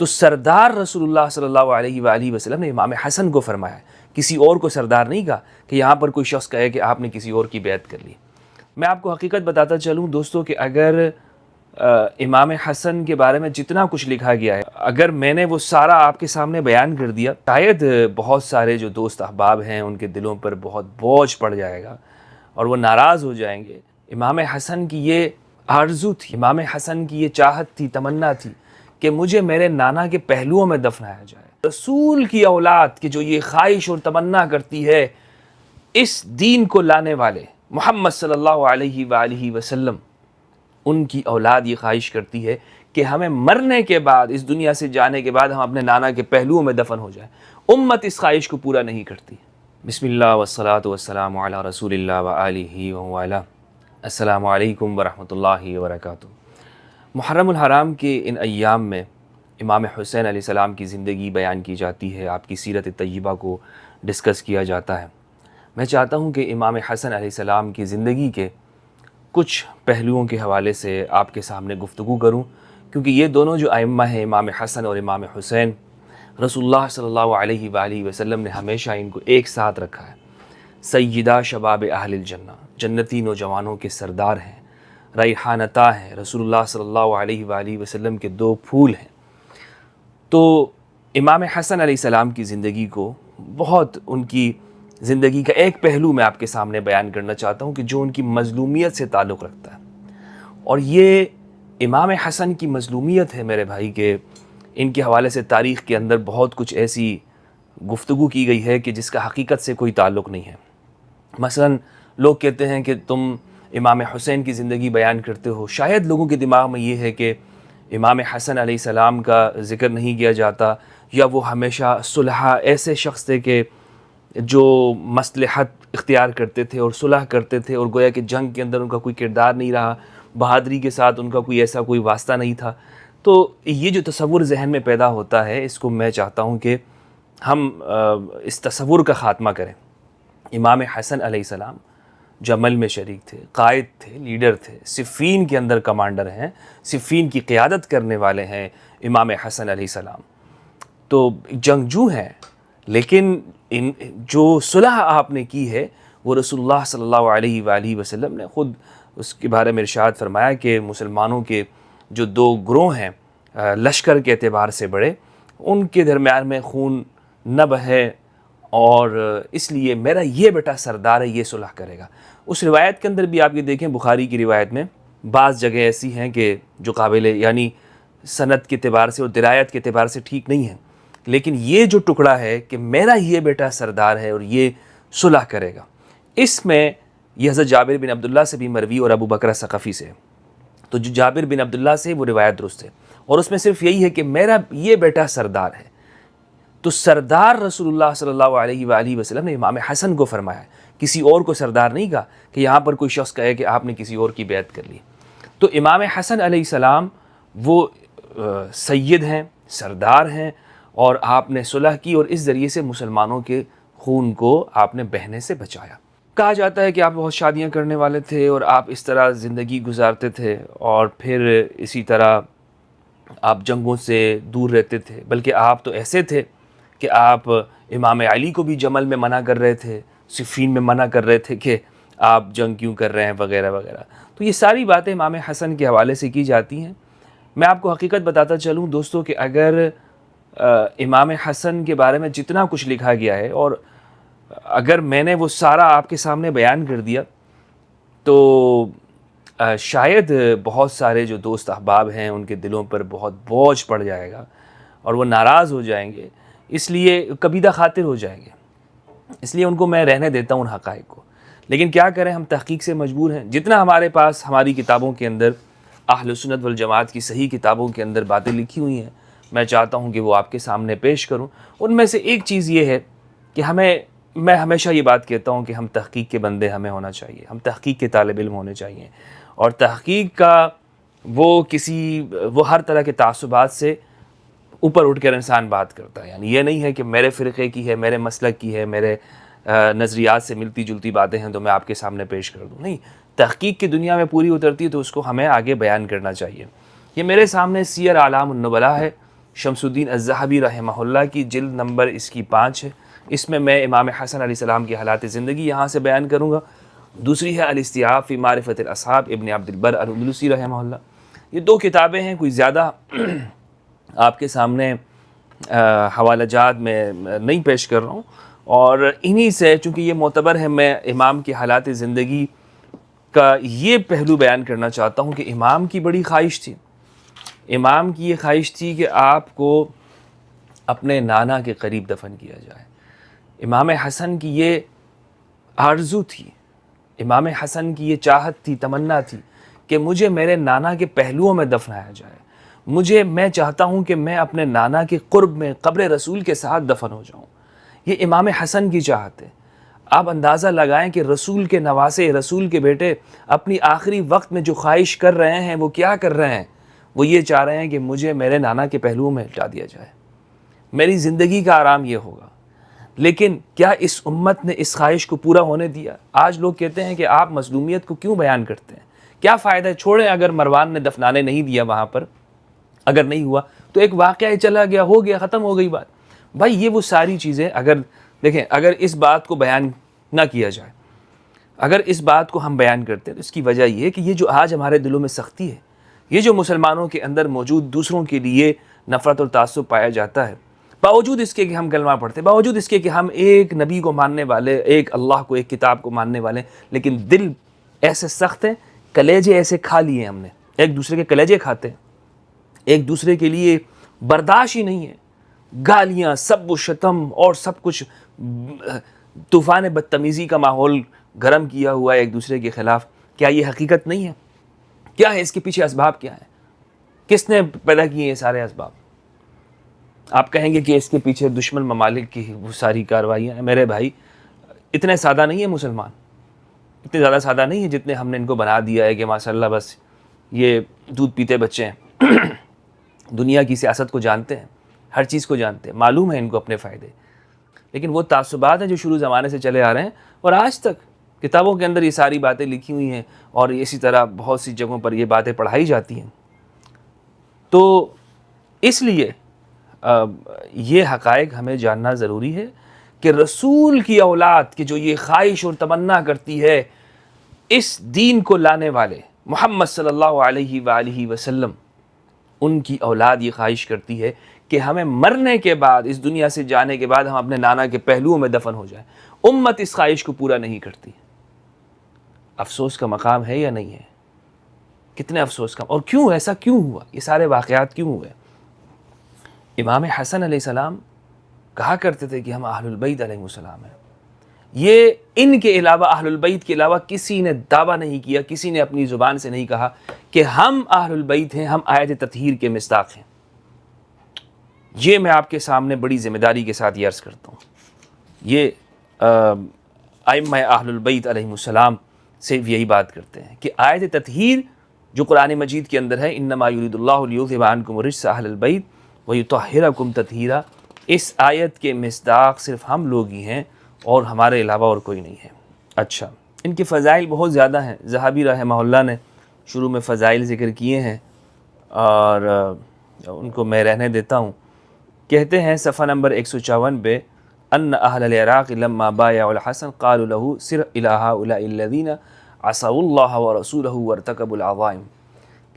تو سردار رسول اللہ صلی اللہ علیہ وآلہ وسلم نے امام حسن کو فرمایا ہے، کسی اور کو سردار نہیں کہا کہ یہاں پر کوئی شخص کہے کہ آپ نے کسی اور کی بیعت کر لی۔ میں آپ کو حقیقت بتاتا چلوں دوستو کہ اگر امام حسن کے بارے میں جتنا کچھ لکھا گیا ہے، اگر میں نے وہ سارا آپ کے سامنے بیان کر دیا، شاید بہت سارے جو دوست احباب ہیں ان کے دلوں پر بہت بوجھ پڑ جائے گا اور وہ ناراض ہو جائیں گے۔ امام حسن کی یہ آرزو تھی، امام حسن کی یہ چاہت تھی، تمنا تھی کہ مجھے میرے نانا کے پہلوؤں میں دفنایا جائے۔ رسول کی اولاد کی جو یہ خواہش اور تمنا کرتی ہے، اس دین کو لانے والے محمد صلی اللہ علیہ وآلہ وسلم، ان کی اولاد یہ خواہش کرتی ہے کہ ہمیں مرنے کے بعد، اس دنیا سے جانے کے بعد ہم اپنے نانا کے پہلوؤں میں دفن ہو جائیں۔ امت اس خواہش کو پورا نہیں کرتی۔ بسم اللہ والصلاة والسلام علی رسول اللہ وآلہ وآلہ۔ السلام علیکم ورحمۃ اللہ وبرکاتہ۔ محرم الحرام کے ان ایام میں امام حسین علیہ السلام کی زندگی بیان کی جاتی ہے، آپ کی سیرت طیبہ کو ڈسکس کیا جاتا ہے۔ میں چاہتا ہوں کہ امام حسن علیہ السلام کی زندگی کے کچھ پہلوؤں کے حوالے سے آپ کے سامنے گفتگو کروں، کیونکہ یہ دونوں جو ائمہ ہیں، امام حسن اور امام حسین، رسول اللہ صلی اللہ علیہ وآلہ وسلم نے ہمیشہ ان کو ایک ساتھ رکھا ہے۔ سیدہ شباب اہل الجنہ، جنتی نوجوانوں کے سردار ہیں، ریحانتا ہیں، رسول اللہ صلی اللہ علیہ وآلہ وسلم کے دو پھول ہیں۔ تو امام حسن علیہ السلام کی زندگی کو بہت، ان کی زندگی کا ایک پہلو میں آپ کے سامنے بیان کرنا چاہتا ہوں کہ جو ان کی مظلومیت سے تعلق رکھتا ہے۔ اور یہ امام حسن کی مظلومیت ہے میرے بھائی کہ ان کے حوالے سے تاریخ کے اندر بہت کچھ ایسی گفتگو کی گئی ہے کہ جس کا حقیقت سے کوئی تعلق نہیں ہے۔ مثلا لوگ کہتے ہیں کہ تم امام حسین کی زندگی بیان کرتے ہو، شاید لوگوں کے دماغ میں یہ ہے کہ امام حسن علیہ السلام کا ذکر نہیں کیا جاتا، یا وہ ہمیشہ صلحہ، ایسے شخص تھے کہ جو مصلحت اختیار کرتے تھے اور صلح کرتے تھے، اور گویا کہ جنگ کے اندر ان کا کوئی کردار نہیں رہا، بہادری کے ساتھ ان کا کوئی ایسا کوئی واسطہ نہیں تھا۔ تو یہ جو تصور ذہن میں پیدا ہوتا ہے، اس کو میں چاہتا ہوں کہ ہم اس تصور کا خاتمہ کریں۔ امام حسن علیہ السلام جمل میں شریک تھے، قائد تھے، لیڈر تھے، صفین کے اندر کمانڈر ہیں، صفین کی قیادت کرنے والے ہیں امام حسن علیہ السلام۔ تو جنگجو ہیں، لیکن جو صلح آپ نے کی ہے وہ رسول اللہ صلی اللہ علیہ وآلہ وسلم نے خود اس کے بارے میں ارشاد فرمایا کہ مسلمانوں کے جو دو گروہ ہیں لشکر کے اعتبار سے بڑے، ان کے درمیان میں خون نہ بہے، اور اس لیے میرا یہ بیٹا سردار ہے، یہ صلح کرے گا۔ اس روایت کے اندر بھی آپ یہ دیکھیں، بخاری کی روایت میں بعض جگہ ایسی ہیں کہ جو قابل یعنی سند کے اعتبار سے اور درایت کے اعتبار سے ٹھیک نہیں ہیں، لیکن یہ جو ٹکڑا ہے کہ میرا یہ بیٹا سردار ہے اور یہ صلح کرے گا، اس میں یہ حضرت جابر بن عبداللہ سے بھی مروی اور ابو بکر ثقفی سے، تو جو جابر بن عبداللہ سے وہ روایت درست ہے، اور اس میں صرف یہی ہے کہ میرا یہ بیٹا سردار ہے۔ تو سردار رسول اللہ صلی اللہ علیہ وآلہ وسلم نے امام حسن کو فرمایا ہے، کسی اور کو سردار نہیں کہا کہ یہاں پر کوئی شخص کہے کہ آپ نے کسی اور کی بیعت کر لی۔ تو امام حسن علیہ السلام وہ سید ہیں، سردار ہیں، اور آپ نے صلح کی اور اس ذریعے سے مسلمانوں کے خون کو آپ نے بہنے سے بچایا۔ کہا جاتا ہے کہ آپ بہت شادیاں کرنے والے تھے اور آپ اس طرح زندگی گزارتے تھے، اور پھر اسی طرح آپ جنگوں سے دور رہتے تھے، بلکہ آپ تو ایسے تھے کہ آپ امام علی کو بھی جمل میں منع کر رہے تھے، صفین میں منع کر رہے تھے کہ آپ جنگ کیوں کر رہے ہیں وغیرہ وغیرہ۔ تو یہ ساری باتیں امام حسن کے حوالے سے کی جاتی ہیں۔ میں آپ کو حقیقت بتاتا چلوں دوستو کہ اگر امام حسن کے بارے میں جتنا کچھ لکھا گیا ہے، اور اگر میں نے وہ سارا آپ کے سامنے بیان کر دیا، تو شاید بہت سارے جو دوست احباب ہیں ان کے دلوں پر بہت بوجھ پڑ جائے گا اور وہ ناراض ہو جائیں گے، اس لیے کبیدہ خاطر ہو جائیں گے، اس لیے ان کو میں رہنے دیتا ہوں ان حقائق کو۔ لیکن کیا کریں، ہم تحقیق سے مجبور ہیں۔ جتنا ہمارے پاس ہماری کتابوں کے اندر، اہل سنت والجماعت کی صحیح کتابوں کے اندر باتیں لکھی ہوئی ہیں، میں چاہتا ہوں کہ وہ آپ کے سامنے پیش کروں۔ ان میں سے ایک چیز یہ ہے کہ میں ہمیشہ یہ بات کہتا ہوں کہ ہم تحقیق کے بندے ہمیں ہونا چاہیے، ہم تحقیق کے طالب علم ہونے چاہیے، اور تحقیق کا وہ ہر طرح کے تعصبات سے اوپر اٹھ کر انسان بات کرتا ہے۔ یعنی یہ نہیں ہے کہ میرے فرقے کی ہے، میرے مسلک کی ہے، میرے نظریات سے ملتی جلتی باتیں ہیں تو میں آپ کے سامنے پیش کر دوں، نہیں، تحقیق کی دنیا میں پوری اترتی ہے تو اس کو ہمیں آگے بیان کرنا چاہیے۔ یہ میرے سامنے سیر اعلام النبلاء ہے، شمس الدین الذہبی رحمہ اللہ کی، جلد نمبر اس کی 5 ہے۔ اس میں امام حسن علیہ السلام کی حالات زندگی یہاں سے بیان کروں گا۔ دوسری ہے الاستیعاب فی معرفت الاصحاب ابن عبد البر الاندلسی رحمہ اللہ۔ یہ 2 کتابیں ہیں، کوئی زیادہ آپ کے سامنے حوالہ جات میں نہیں پیش کر رہا ہوں، اور انہی سے چونکہ یہ معتبر ہے، میں امام کی حالات زندگی کا یہ پہلو بیان کرنا چاہتا ہوں کہ امام کی بڑی خواہش تھی، امام کی یہ خواہش تھی کہ آپ کو اپنے نانا کے قریب دفن کیا جائے۔ امام حسن کی یہ آرزو تھی، امام حسن کی یہ چاہت تھی، تمنا تھی کہ مجھے میرے نانا کے پہلوؤں میں دفنایا جائے، میں چاہتا ہوں کہ میں اپنے نانا کے قرب میں قبر رسول کے ساتھ دفن ہو جاؤں۔ یہ امام حسن کی چاہت ہے۔ آپ اندازہ لگائیں کہ رسول کے نواسے، رسول کے بیٹے اپنی آخری وقت میں جو خواہش کر رہے ہیں وہ کیا کر رہے ہیں؟ وہ یہ چاہ رہے ہیں کہ مجھے میرے نانا کے پہلوؤں میں لٹا دیا جائے، میری زندگی کا آرام یہ ہوگا۔ لیکن کیا اس امت نے اس خواہش کو پورا ہونے دیا؟ آج لوگ کہتے ہیں کہ آپ مظلومیت کو کیوں بیان کرتے ہیں؟ کیا فائدہ ہے؟ چھوڑیں، اگر مروان نے دفنانے نہیں دیا وہاں پر، اگر نہیں ہوا تو ایک واقعہ چلا گیا، ہو گیا، ختم ہو گئی بات۔ بھائی یہ وہ ساری چیزیں اگر اس بات کو بیان نہ کیا جائے، اگر اس بات کو ہم بیان کرتے ہیں تو اس کی وجہ یہ ہے کہ یہ جو آج ہمارے دلوں میں سختی ہے، یہ جو مسلمانوں کے اندر موجود دوسروں کے لیے نفرت اور تعصب پایا جاتا ہے، باوجود اس کے کہ ہم کلمہ پڑھتے ہیں، باوجود اس کے کہ ہم ایک نبی کو ماننے والے، ایک اللہ کو، ایک کتاب کو ماننے والے، لیکن دل ایسے سخت ہیں، کلیجے ایسے کھا لیے ہم نے، ایک دوسرے کے کلیجے کھاتے ہیں، ایک دوسرے کے لیے برداشت ہی نہیں ہے، گالیاں، سب و شتم اور سب کچھ، طوفان بدتمیزی کا ماحول گرم کیا ہوا ہے ایک دوسرے کے خلاف۔ کیا یہ حقیقت نہیں ہے؟ کیا ہے اس کے پیچھے اسباب؟ کیا ہیں؟ کس نے پیدا کیے یہ سارے اسباب؟ آپ کہیں گے کہ اس کے پیچھے دشمن ممالک کی وہ ساری کارروائیاں ہیں۔ میرے بھائی اتنے سادہ نہیں ہے مسلمان، اتنے زیادہ سادہ نہیں ہے جتنے ہم نے ان کو بنا دیا ہے کہ ماشاءاللہ بس یہ دودھ پیتے بچے ہیں، دنیا کی سیاست کو جانتے ہیں، ہر چیز کو جانتے ہیں، معلوم ہے ان کو اپنے فائدے، لیکن وہ تعصبات ہیں جو شروع زمانے سے چلے آ رہے ہیں، اور آج تک کتابوں کے اندر یہ ساری باتیں لکھی ہوئی ہیں، اور اسی طرح بہت سی جگہوں پر یہ باتیں پڑھائی جاتی ہیں۔ تو اس لیے یہ حقائق ہمیں جاننا ضروری ہے کہ رسول کی اولاد کی جو یہ خواہش اور تمنا کرتی ہے، اس دین کو لانے والے محمد صلی اللہ علیہ وآلہ وسلم، ان کی اولاد یہ خواہش کرتی ہے کہ ہمیں مرنے کے بعد، اس دنیا سے جانے کے بعد، ہم اپنے نانا کے پہلوؤں میں دفن ہو جائیں۔ امت اس خواہش کو پورا نہیں کرتی۔ افسوس کا مقام ہے یا نہیں ہے؟ کتنے افسوس کا، اور کیوں ایسا کیوں ہوا؟ یہ سارے واقعات کیوں ہوئے؟ امام حسن علیہ السلام کہا کرتے تھے کہ ہم اہل البیت علیہ السلام ہیں۔ یہ ان کے علاوہ، اہل البیت کے علاوہ کسی نے دعویٰ نہیں کیا، کسی نے اپنی زبان سے نہیں کہا کہ ہم اہل البیت ہیں، ہم آیت تطہیر کے مصداق ہیں۔ یہ میں آپ کے سامنے بڑی ذمہ داری کے ساتھ یہ عرض کرتا ہوں۔ یہ ائمہ اہل البیت علیہ السلام سے یہی بات کرتے ہیں کہ آیت تطہیر جو قرآن مجید کے اندر ہے، انما یرید اللہ لیذھب عنکم الرجس اہل البیت ویطہرکم تطہیرا، اس آیت کے مصداق صرف ہم لوگ ہی ہیں اور ہمارے علاوہ اور کوئی نہیں ہے۔ اچھا، ان کے فضائل بہت زیادہ ہیں، ذہبی رحمہ اللہ نے شروع میں فضائل ذکر کیے ہیں، اور ان کو میں رہنے دیتا ہوں۔ کہتے ہیں صفحہ نمبر 154 پہ، ان اہل العراق لما بایعوا الحسن قالوا له سر الى هؤلاء الذين عصوا الله ورسوله وارتكبوا العظائم،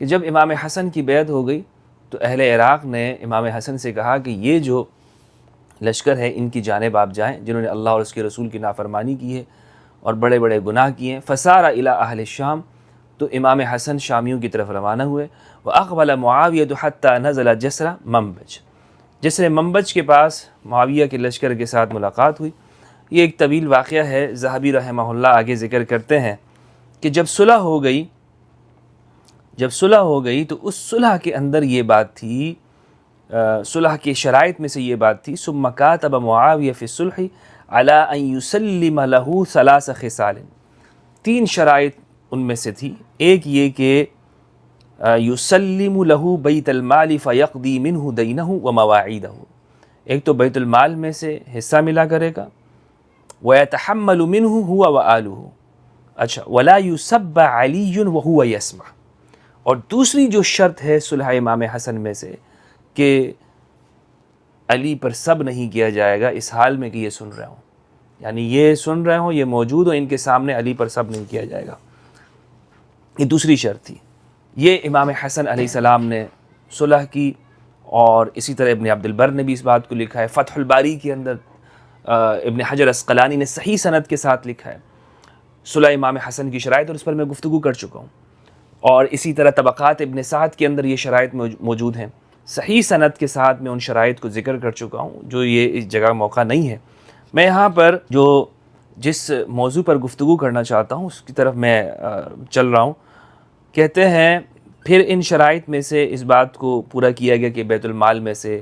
کہ جب امام حسن کی بیعت ہو گئی تو اہل عراق نے امام حسن سے کہا کہ یہ جو لشکر ہے ان کی جانب آپ جائیں جنہوں نے اللہ اور اس کے رسول کی نافرمانی کی ہے اور بڑے بڑے گناہ کیے ہیں۔ فسار الى اہل الشام، تو امام حسن شامیوں کی طرف روانہ ہوئے۔ واقبل معاویہ حتی نزل جسر منبج، جسر منبج کے پاس معاویہ کے لشکر کے ساتھ ملاقات ہوئی۔ یہ ایک طویل واقعہ ہے، ذہبی رحمہ اللہ آگے ذکر کرتے ہیں کہ جب صلح ہو گئی تو اس صلح کے اندر یہ بات تھی، صلح کے شرائط میں سے یہ بات تھی، ثم کاتب معاویہ فی الصلح علی ان یسلم له 3 خصال، 3 شرائط ان میں سے تھی۔ ایک یہ کہ یسلم له بیت المال فیقضی منہ دینہ ومواعیدہ، ایک تو بیت المال میں سے حصہ ملا کرے گا، ویتحمل منہ هو وآلہ، اچھا، ولا یسب علی وہو یسمع، اور دوسری جو شرط ہے صلح امام حسن میں سے کہ علی پر سب نہیں کیا جائے گا اس حال میں کہ یہ سن رہے ہوں، یعنی یہ سن رہے ہوں، یہ موجود ہوں، ان کے سامنے علی پر سب نہیں کیا جائے گا۔ یہ دوسری شرط تھی۔ یہ امام حسن علیہ السلام نے صلح کی، اور اسی طرح ابن عبد البر نے بھی اس بات کو لکھا ہے۔ فتح الباری کے اندر ابن حجر عسقلانی نے صحیح سند کے ساتھ لکھا ہے صلح امام حسن کی شرائط، اور اس پر میں گفتگو کر چکا ہوں۔ اور اسی طرح طبقات ابن سعد کے اندر یہ شرائط موجود ہیں، صحیح سند کے ساتھ میں ان شرائط کو ذکر کر چکا ہوں، جو یہ اس جگہ موقع نہیں ہے۔ میں یہاں پر جس موضوع پر گفتگو کرنا چاہتا ہوں اس کی طرف میں چل رہا ہوں۔ کہتے ہیں پھر ان شرائط میں سے اس بات کو پورا کیا گیا کہ بیت المال میں سے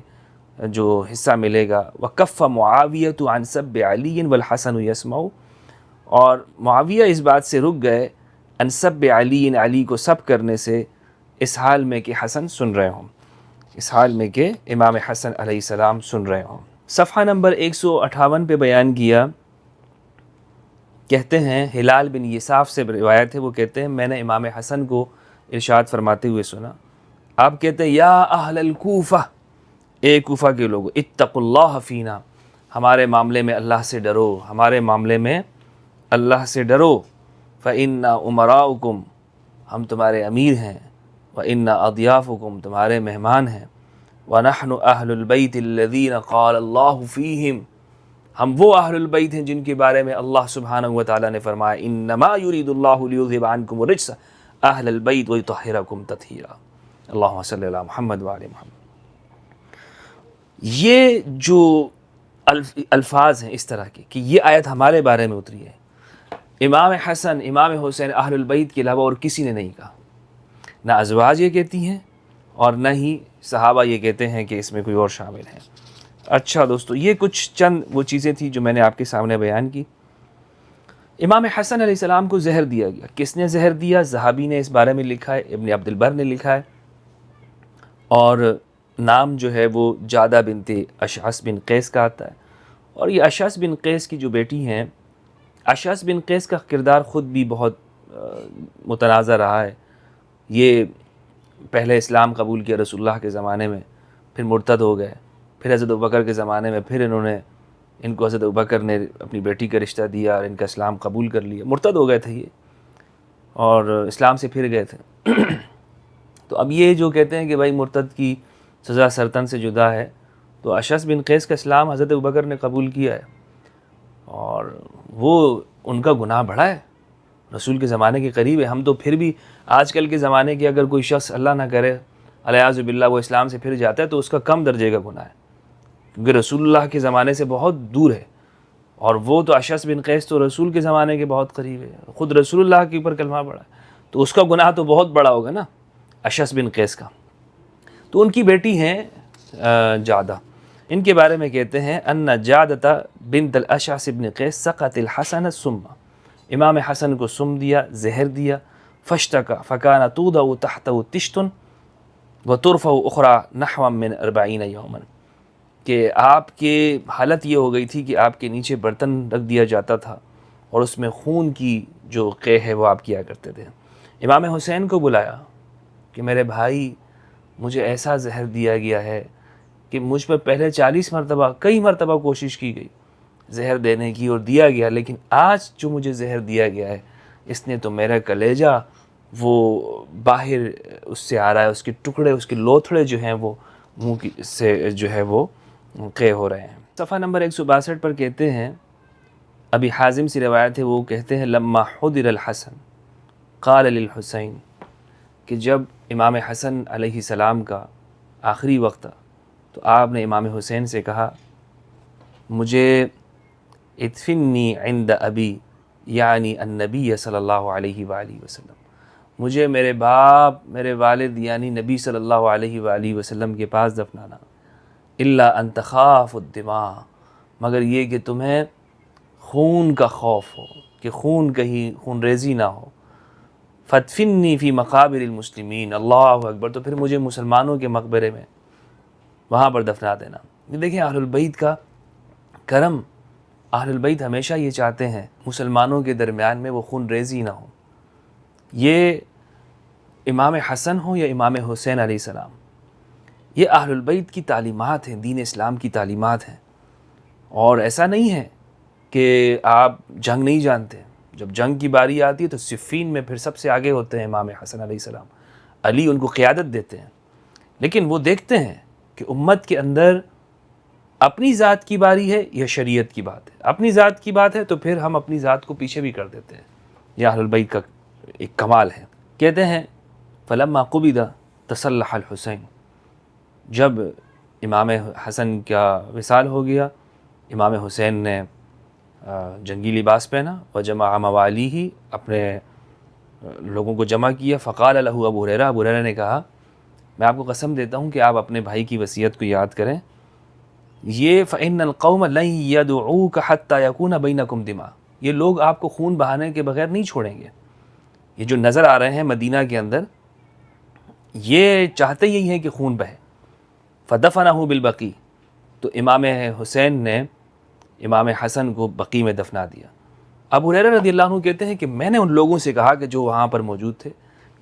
جو حصہ ملے گا، وَكَفَّ مُعَاوِيَةُ عَنْ سَبِّ عَلِيٍّ وَالْحَسَنُ يَسْمَعُ، اور معاویہ اس بات سے رک گئے ان سب علی، علی کو سب کرنے سے، اس حال میں کہ حسن سن رہے ہوں، اس حال میں کہ امام حسن علیہ السلام سن رہے ہوں۔ صفحہ نمبر 158 پہ بیان کیا، کہتے ہیں ہلال بن یساف سے روایت ہے، وہ کہتے ہیں میں نے امام حسن کو ارشاد فرماتے ہوئے سنا، آپ کہتے ہیں یا اہل الکوفہ، اے کوفہ کے لوگو، اتقوا اللہ فینا، ہمارے معاملے میں اللہ سے ڈرو، ہمارے معاملے میں اللہ سے ڈرو، فإنا امراؤکم، ہم تمہارے امیر ہیں، وإنا اضیافکم، تمہارے مہمان ہیں، ونحن اہل البیت الذین قال اللہ فیہم، ہم وہ اہل البیت ہیں جن کے بارے میں اللہ سبحانہ وتعالی نے فرمایا انما یرید اللہ لیذھب عنکم الرجس اہل البیت ویطہرکم تطہیرا، اللہم صلی علی محمد وعلی محمد۔ یہ جو الفاظ ہیں اس طرح کے کہ یہ آیت ہمارے بارے میں اتری ہے، امام حسن، امام حسین اہل البیت کے علاوہ اور کسی نے نہیں کہا، نہ ازواج یہ کہتی ہیں اور نہ ہی صحابہ یہ کہتے ہیں کہ اس میں کوئی اور شامل ہے۔ اچھا دوستو، یہ کچھ چند وہ چیزیں تھیں جو میں نے آپ کے سامنے بیان کی۔ امام حسن علیہ السلام کو زہر دیا گیا، کس نے زہر دیا؟ ذہبی نے اس بارے میں لکھا ہے، ابن عبد البر نے لکھا ہے، اور نام جو ہے وہ جادہ بنت اشعث بن قیس کا آتا ہے، اور یہ اشعث بن قیس کی جو بیٹی ہیں، اشعث بن قیس کا کردار خود بھی بہت متنازع رہا ہے۔ یہ پہلے اسلام قبول کیا رسول اللہ کے زمانے میں، پھر مرتد ہو گئے، پھر حضرت ابوبکر کے زمانے میں پھر ان کو حضرت ابوبکر نے اپنی بیٹی کا رشتہ دیا اور ان کا اسلام قبول کر لیا، مرتد ہو گئے تھے یہ اور اسلام سے پھر گئے تھے۔ تو اب یہ جو کہتے ہیں کہ بھائی مرتد کی سزا سرطن سے جدا ہے، تو اشعث بن قیس کا اسلام حضرت ابوبکر نے قبول کیا ہے، اور وہ ان کا گناہ بڑھا ہے، رسول کے زمانے کے قریب ہے۔ ہم تو پھر بھی آج کل کے زمانے کے اگر کوئی شخص اللہ نہ کرے الیاذ باللہ وہ اسلام سے پھر جاتا ہے تو اس کا کم درجے کا گناہ ہے، کیونکہ رسول اللہ کے زمانے سے بہت دور ہے، اور وہ تو اشعث بن قیس تو رسول کے زمانے کے بہت قریب ہے، خود رسول اللہ کے اوپر کلمہ پڑھا ہے، تو اس کا گناہ تو بہت بڑا ہوگا نا اشعث بن قیس کا۔ تو ان کی بیٹی ہیں جادہ، ان کے بارے میں کہتے ہیں ان جادہ بنت الاشعث بن قیس سقت الحسن السم، امام حسن کو سم دیا، زہر دیا، فاشتکا فکان تودع تحتہ تشت وترفع اخرى نحو من 40 یوما، کہ آپ کے حالت یہ ہو گئی تھی کہ آپ کے نیچے برتن رکھ دیا جاتا تھا اور اس میں خون کی جو قے ہے وہ آپ کیا کرتے تھے۔ امام حسین کو بلایا کہ میرے بھائی مجھے ایسا زہر دیا گیا ہے کہ مجھ پر پہلے 40 مرتبہ کئی مرتبہ کوشش کی گئی زہر دینے کی اور دیا گیا، لیکن آج جو مجھے زہر دیا گیا ہے اس نے تو میرا کلیجہ وہ باہر اس سے آ رہا ہے، اس کے ٹکڑے، اس کے لوتھڑے جو ہیں وہ منہ سے جو ہے وہ قے ہو رہے ہیں۔ صفحہ نمبر 162 پر کہتے ہیں، ابی حازم سے روایت ہے، وہ کہتے ہیں لما حضر الحسن قال للحسین، کہ جب امام حسن علیہ السلام کا آخری وقت تو آپ نے امام حسین سے کہا مجھے ادفنی عند ابی، یعنی النبی صلی اللہ علیہ وآلہ وسلم، مجھے میرے باپ، میرے والد یعنی نبی صلی اللہ علیہ وآلہ وسلم کے پاس دفنانا، الا ان تخاف الدماء، مگر یہ کہ تمہیں خون کا خوف ہو، کہ خون کہیں خون ریزی نہ ہو، فدفنی فی مقابر المسلمین، اللہ اکبر، تو پھر مجھے مسلمانوں کے مقبرے میں وہاں پر دفنا دینا۔ یہ دیکھیں اہل البیت کا کرم، اہل البیت ہمیشہ یہ چاہتے ہیں مسلمانوں کے درمیان میں وہ خون ریزی نہ ہو، یہ امام حسن ہو یا امام حسین علیہ السلام، یہ اہل البیت کی تعلیمات ہیں، دین اسلام کی تعلیمات ہیں۔ اور ایسا نہیں ہے کہ آپ جنگ نہیں جانتے، جب جنگ کی باری آتی ہے تو صفین میں پھر سب سے آگے ہوتے ہیں امام حسن علیہ السلام، علی ان کو قیادت دیتے ہیں، لیکن وہ دیکھتے ہیں کہ امت کے اندر اپنی ذات کی باری ہے یا شریعت کی بات ہے۔ اپنی ذات کی بات ہے تو پھر ہم اپنی ذات کو پیچھے بھی کر دیتے ہیں۔ یہ اہل البیت کا ایک کمال ہے۔ کہتے ہیں فلما قبض تصلح الحسین، جب امام حسن کا وصال ہو گیا، امام حسین نے جنگی لباس پہنا، وجمع موالیہ، اپنے لوگوں کو جمع کیا، فقال له ابو ہریرہ نے کہا میں آپ کو قسم دیتا ہوں کہ آپ اپنے بھائی کی وصیت کو یاد کریں، یہ فإن القوم لن يدعوك حتى يكون بينكم دماء، یہ لوگ آپ کو خون بہانے کے بغیر نہیں چھوڑیں گے۔ یہ جو نظر آ رہے ہیں مدینہ کے اندر، یہ چاہتے یہی ہیں کہ خون بہے۔ فدفنه بالبقیع، تو امام حسین نے امام حسن کو بقیع میں دفنا دیا۔ ابو ہریرہ رضی اللہ عنہ کہتے ہیں کہ میں نے ان لوگوں سے کہا کہ جو وہاں پر موجود تھے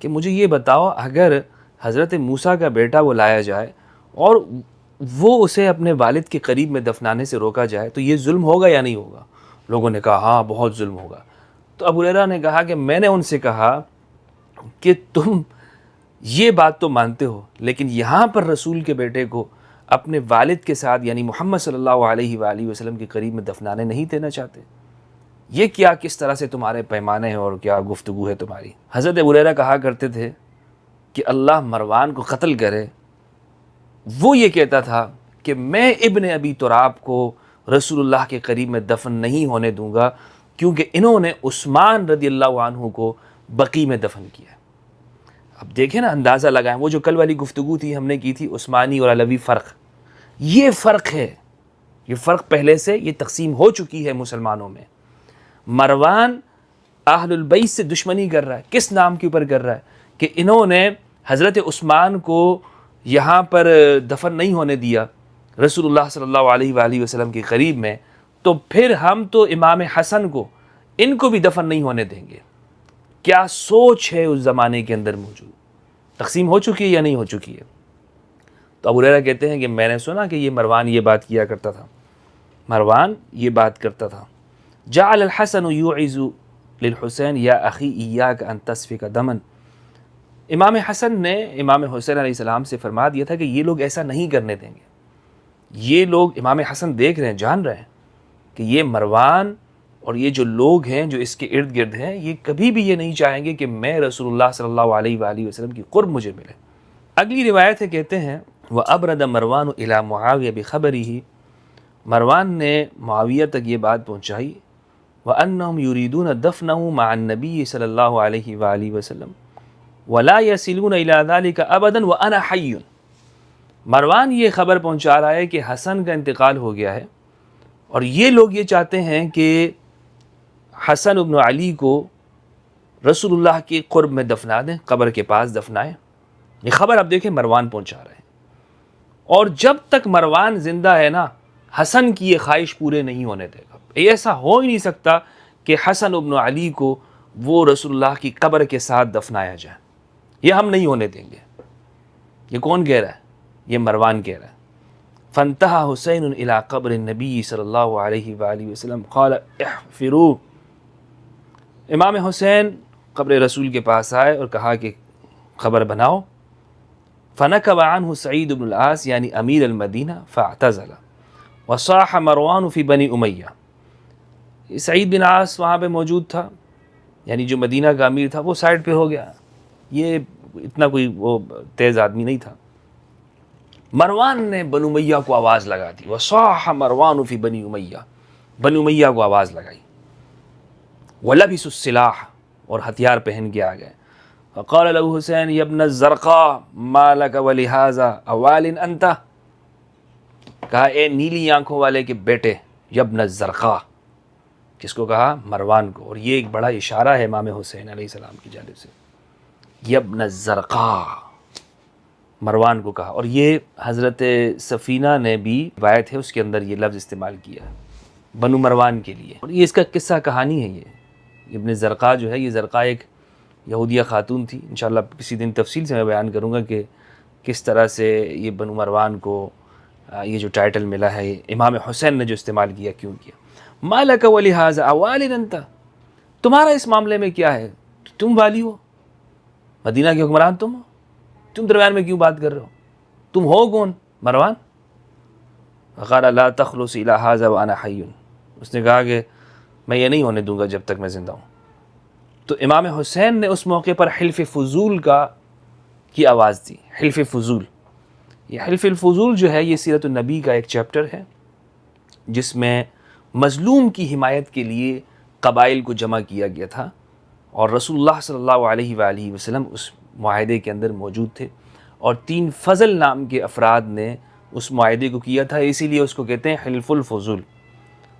کہ مجھے یہ بتاؤ، اگر حضرت موسیٰ کا بیٹا وہ لایا جائے اور وہ اسے اپنے والد کے قریب میں دفنانے سے روکا جائے تو یہ ظلم ہوگا یا نہیں ہوگا؟ لوگوں نے کہا ہاں بہت ظلم ہوگا۔ تو ابو ہریرہ نے کہا کہ میں نے ان سے کہا کہ تم یہ بات تو مانتے ہو، لیکن یہاں پر رسول کے بیٹے کو اپنے والد کے ساتھ یعنی محمد صلی اللہ علیہ وآلہ وسلم کے قریب میں دفنانے نہیں دینا چاہتے؟ یہ کیا کس طرح سے تمہارے پیمانے ہیں اور کیا گفتگو ہے تمہاری؟ حضرت ابو ہریرہ کہا کرتے تھے کہ اللہ مروان کو قتل کرے، وہ یہ کہتا تھا کہ میں ابن ابی تراب کو رسول اللہ کے قریب میں دفن نہیں ہونے دوں گا، کیونکہ انہوں نے عثمان رضی اللہ عنہ کو بقیع میں دفن کیا۔ اب دیکھیں نا، اندازہ لگائیں، وہ جو کل والی گفتگو تھی ہم نے کی تھی عثمانی اور علوی فرق، یہ فرق ہے، یہ فرق پہلے سے یہ تقسیم ہو چکی ہے مسلمانوں میں۔ مروان اہل البیت سے دشمنی کر رہا ہے، کس نام کے اوپر کر رہا ہے؟ کہ انہوں نے حضرت عثمان کو یہاں پر دفن نہیں ہونے دیا رسول اللہ صلی اللہ علیہ وآلہ وسلم کے قریب میں، تو پھر ہم تو امام حسن کو ان کو بھی دفن نہیں ہونے دیں گے۔ کیا سوچ ہے اس زمانے کے اندر موجود؟ تقسیم ہو چکی ہے یا نہیں ہو چکی ہے؟ تو ابو ہریرہ کہتے ہیں کہ میں نے سنا کہ یہ مروان یہ بات کیا کرتا تھا، مروان یہ بات کرتا تھا، جعل الحسن یعز للحسین یا اخی ایاک ان تسفک دما، امام حسن نے امام حسین علیہ السلام سے فرما دیا تھا کہ یہ لوگ ایسا نہیں کرنے دیں گے۔ یہ لوگ امام حسن دیکھ رہے ہیں، جان رہے ہیں کہ یہ مروان اور یہ جو لوگ ہیں جو اس کے ارد گرد ہیں، یہ کبھی بھی یہ نہیں چاہیں گے کہ میں رسول اللہ صلی اللہ علیہ وآلہ وسلم کی قرب مجھے ملے۔ اگلی روایت ہے، کہتے ہیں وَأَبْرَدَ مروان إِلَى مُعَاوِيَةَ بِخَبَرِهِ، مروان نے معاویہ تک یہ بات پہنچائی وَأَنَّهُمْ يُرِيدُونَ دَفْنَهُ مع النبي صلی اللہ علیہ وآلہ وسلم وَلَا يَصِلُونَ إِلَى ذَلِكَ أَبَدًا وَأَنَا حَيٌّ، مروان یہ خبر پہنچا رہا ہے کہ حسن کا انتقال ہو گیا ہے اور یہ لوگ یہ چاہتے ہیں کہ حسن ابن علی کو رسول اللہ کے قرب میں دفنا دیں، قبر کے پاس دفنائیں۔ یہ خبر اب دیکھیں مروان پہنچا رہے ہیں، اور جب تک مروان زندہ ہے نا، حسن کی یہ خواہش پورے نہیں ہونے دے گا۔ ایسا ہو ہی نہیں سکتا کہ حسن ابن علی کو وہ رسول اللہ کی قبر کے ساتھ دفنایا جائے، یہ ہم نہیں ہونے دیں گے۔ یہ کون کہہ رہا ہے؟ یہ مروان کہہ رہا ہے۔ فانتہا حسین الی قبر النبی صلی اللہ علیہ وآلہ وسلم قال احفروا، امام حسین قبر رسول کے پاس آئے اور کہا کہ قبر بناؤ۔ فنکب عنہ سعید بن العاص یعنی امیر المدینہ فاعتزل وصاح مروان فی بنی امیہ، سعید بن عاص وہاں پہ موجود تھا، یعنی جو مدینہ کا امیر تھا، وہ سائڈ پہ ہو گیا، یہ اتنا کوئی وہ تیز آدمی نہیں تھا۔ مروان نے بنو امیہ کو آواز لگا دی، وصاح مروان فی بنی امیہ، بنو امیہ کو آواز لگائی، وَلَبِسُ السلاح، اور ہتھیار پہن کے آ گئے۔ فقال له حسین یا ابن الزرقاء ما لك ولهذا اوال انت، کہا اے نیلی آنکھوں والے کے بیٹے، یا ابن الزرقاء، کس کو کہا؟ مروان کو، اور یہ ایک بڑا اشارہ ہے امام حسین علیہ السلام کی جانب سے، یا ابن الزرقاء، مروان کو کہا۔ اور یہ حضرت سفینہ نے بھی روایت ہے اس کے اندر یہ لفظ استعمال کیا ہے بنو مروان کے لیے، اور یہ اس کا قصہ کہانی ہے۔ یہ ابن زرقاء جو ہے، یہ زرقاء ایک یہودیہ خاتون تھی، انشاءاللہ کسی دن تفصیل سے میں بیان کروں گا کہ کس طرح سے یہ بنو مروان کو یہ جو ٹائٹل ملا ہے امام حسین نے جو استعمال کیا کیوں کیا. ما لک ولہذا اوالن انت، تمہارا اس معاملے میں کیا ہے، تم والی ہو، مدینہ کے حکمران تم ہو، تم درمیان میں کیوں بات کر رہے ہو، تم ہو کون، مروان. فقال لا تخلص الی ھذا وانا حی، اس نے کہا کہ میں یہ نہیں ہونے دوں گا جب تک میں زندہ ہوں. تو امام حسین نے اس موقع پر حلف فضول کی آواز دی. حلف فضول، یہ حلف الفضول جو ہے یہ سیرت النبی کا ایک چیپٹر ہے جس میں مظلوم کی حمایت کے لیے قبائل کو جمع کیا گیا تھا، اور رسول اللہ صلی اللہ علیہ وآلہ وسلم اس معاہدے کے اندر موجود تھے، اور 3 فضل نام کے افراد نے اس معاہدے کو کیا تھا، اسی لیے اس کو کہتے ہیں حلف الفضول.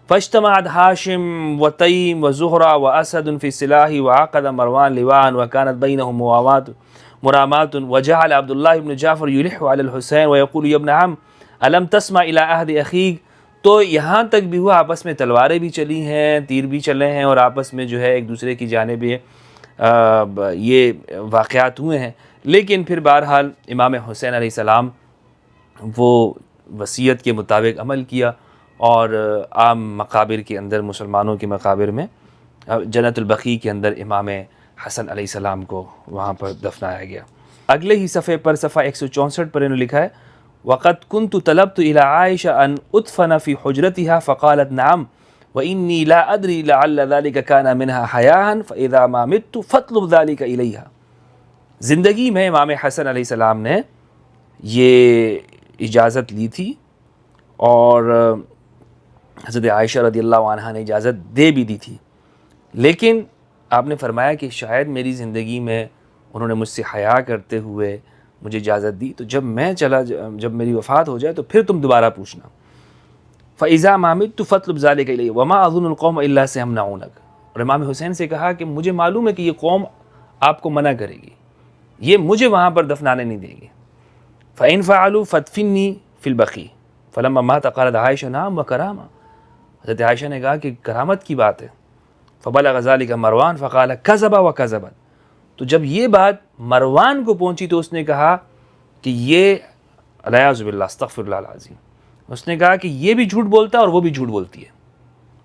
فاجتمعت ہاشم وتیم وزہرہ واسد فی السلاح وعقد مروان لواء وكانت بینہم مرامات وجعل عبد الله بن جعفر يلح على الحسین ويقول يا ابن عم الم تسمع الى عہد اخیک. تو یہاں تک بھی ہوا، آپس میں تلواریں بھی چلی ہیں، تیر بھی چلے ہیں، اور آپس میں جو ہے ایک دوسرے کی جانب یہ واقعات ہوئے ہیں. لیکن پھر بہرحال امام حسین علیہ السلام وہ وصیت کے مطابق عمل کیا، اور عام مقابر کے اندر، مسلمانوں کے مقابر میں جنت البقیع کے اندر امام حسن علیہ السلام کو وہاں پر دفنایا گیا. اگلے ہی صفحے پر، صفحہ 164 پر انہوں نے لکھا ہے وَقَدْ كُنْتُ طَلَبْتُ إِلَىٰ عَائِشَةَ أَنْ أُدْفَنَ فِي حُجْرَتِهَا فَقَالَتْ نَعَمْ وَإِنِّي لَا أَدْرِي لَعَلَّ ذَلِكَ كَانَ مِنْهَا حَيَاءً فَإِذَا مَا مِتُّ فَاطْلُبْ ذَلِكَ إِلَيْهَا. زندگی میں امام حسن علیہ السلام نے یہ اجازت لی تھی، اور حضرت عائشہ رضی اللہ عنہا نے اجازت دے بھی دی تھی، لیکن آپ نے فرمایا کہ شاید میری زندگی میں انہوں نے مجھ سے حیا کرتے ہوئے مجھے اجازت دی، تو جب میری وفات ہو جائے تو پھر تم دوبارہ پوچھنا. فَإِذَا مَا مِتُّ فَاطْلُبْ ذَلِكَ إِلَيَّ وَمَا أَظُنُّ الْقَوْمَ إِلَّا سَيَمْنَعُونَكَ. اور امام حسین سے کہا کہ مجھے معلوم ہے کہ یہ قوم آپ کو منع کرے گی، یہ مجھے وہاں پر دفنانے نہیں دیں گے. فَإِنْ فَعَلُوا فَادْفِنِّي فِي الْبَقِيعِ فَلَمَّا مَاتَ قَالَتْ عَائِشَةُ نَعَمْ وَكَرَامَةٌ. حضرت عائشہ نے کہا کہ کرامت کی بات ہے. فَبَلَغَ ذَلِكَ مروان فَقَالَ كَذَبَ وَكَذَبَتْ. تو جب یہ بات مروان کو پہنچی تو اس نے کہا کہ یہ الیاذ باللہ استغفر اللہ العظیم، اس نے کہا کہ یہ بھی جھوٹ بولتا ہے اور وہ بھی جھوٹ بولتی ہے.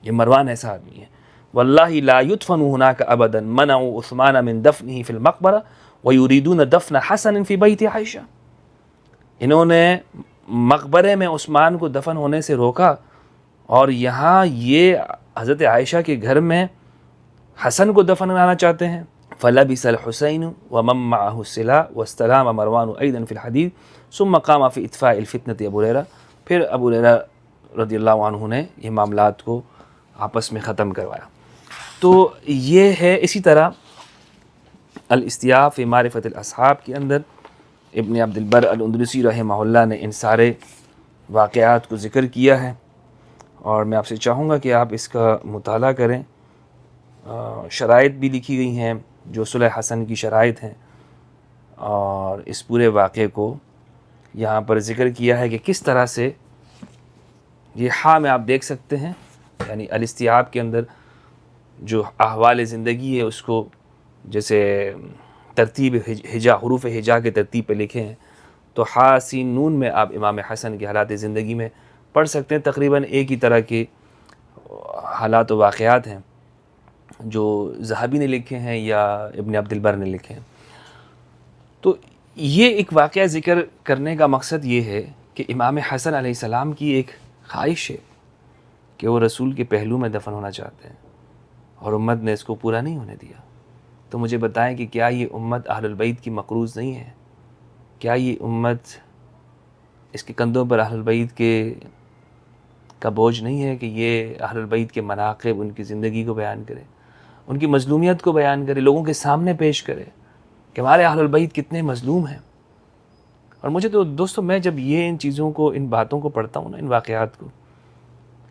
یہ مروان ایسا آدمی ہے. واللہ لا يدفن هناك ابدا منعوا عثمان من دفنه في المقبرة ويريدون دفن حسن في بيت عائشہ. انہوں نے مقبرے میں عثمان کو دفن ہونے سے روکا، اور یہاں یہ حضرت عائشہ کے گھر میں حسن کو دفن کرانا چاہتے ہیں. فلبس الحسین ومن معه السلاح واستلام مروان ايضا في الحديد ثم قام في اطفاء الفتنة ابو ہریرہ. پھر ابو ہریرہ رضی اللہ عنہ نے یہ معاملات کو آپس میں ختم کروایا. تو یہ ہے. اسی طرح الاستیاف فی معرفت الاصحاب کے اندر ابن عبد البر الاندلسی رحمہ اللہ نے ان سارے واقعات کو ذکر کیا ہے، اور میں آپ سے چاہوں گا کہ آپ اس کا مطالعہ کریں. شرائط بھی لکھی گئی ہیں جو صلح حسن کی شرائط ہیں، اور اس پورے واقعے کو یہاں پر ذکر کیا ہے کہ کس طرح سے یہ میں آپ دیکھ سکتے ہیں، یعنی الاستیاب کے اندر جو احوال زندگی ہے اس کو جیسے ترتیب ہجا، حروف ہجا کے ترتیب پہ لکھے ہیں، تو سین نون میں آپ امام حسن کے حالات زندگی میں پڑھ سکتے ہیں. تقریباً ایک ہی طرح کے حالات و واقعات ہیں جو ذہبی نے لکھے ہیں یا ابن عبد البر نے لکھے ہیں. تو یہ ایک واقعہ ذکر کرنے کا مقصد یہ ہے کہ امام حسن علیہ السلام کی ایک خواہش ہے کہ وہ رسول کے پہلو میں دفن ہونا چاہتے ہیں، اور امت نے اس کو پورا نہیں ہونے دیا. تو مجھے بتائیں کہ کیا یہ امت اہل البیت کی مقروض نہیں ہے؟ کیا یہ امت اس کے کندھوں پر اہل البیت کا بوجھ نہیں ہے کہ یہ اہل البیت کے مناقب، ان کی زندگی کو بیان کرے، ان کی مظلومیت کو بیان کرے، لوگوں کے سامنے پیش کرے کہ ہمارے اہل البیت کتنے مظلوم ہیں؟ اور مجھے تو دوستو، میں جب یہ ان چیزوں کو، ان باتوں کو پڑھتا ہوں نا، ان واقعات کو،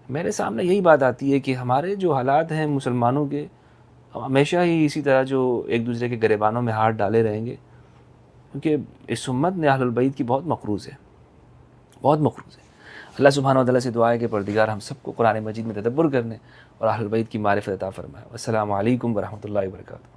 میرے سامنے یہی بات آتی ہے کہ ہمارے جو حالات ہیں مسلمانوں کے، ہمیشہ ہی اسی طرح جو ایک دوسرے کے گریبانوں میں ہاتھ ڈالے رہیں گے، کیونکہ اس امت نے اہل البیت کی بہت مقروض ہے، بہت مقروض ہے. اللہ سبحانہ و تعالیٰ سے دعا ہے کہ پروردگار ہم سب کو قرآن مجید میں تدبر کرنے اور اہل البیت کی معرفت عطا فرمائے. السلام علیکم ورحمۃ اللہ وبرکاتہ.